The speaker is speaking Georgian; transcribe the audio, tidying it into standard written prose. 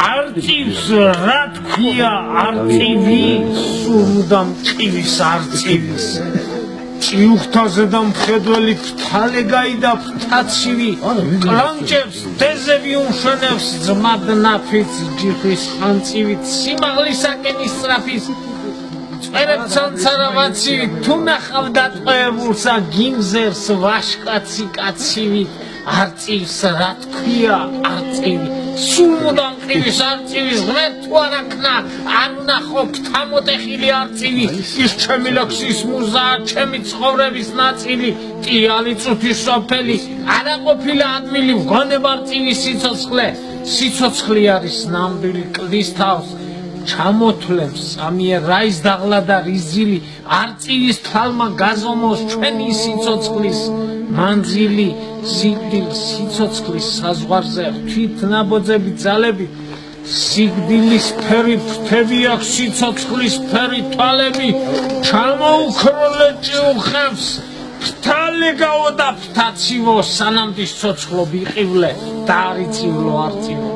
არწივს რა თქვია არწივი სურდა მყივის არწივის ჭიუხთაზე და მხედველი ფთალე გაიდა ფთაცივი კლანჭებს დეზები უმშვენებს ძმად ნაფიც ჯიხის ხანწივით სიმაღლისაკენ ისწრაფის წერებცანცარავაცი თუ ნახავ დატყვევებულსა გიმზერს ვაშკაცი კაცივი არწივს რა თქვია არწივი სულმოდა მყივის არწივის ღმერთო არაქნა არ ვნახო ფთამოტეხილი არწივი ის ჩემი ლოქსის მუზაა ჩემი ცხოვრების ნაწილი ტიალი წუთის სოფელი არა ყოფილა ადმილი ვგონება არწივის სიცოცხლე არის ნამდვილი კლდის თავს ჩამოთვლებს ამიერ რაის დაღლა და რიზილი არწივის თვალმა გაზომოს ჩვენი სიცოცხლის მანძილი სიგდილ სიცოცხლის საზღვარზე თვით ნაბოძები ძალები სიგდილის ფერი ფრთები აქვს სიცოცხლის ფერი თვალები ჩამოუქროლე ჭიუხებს ფთალე გავოდა ფთაცივო სანამდის ცოცხლო ვიყივლე და არიწივლო არწივო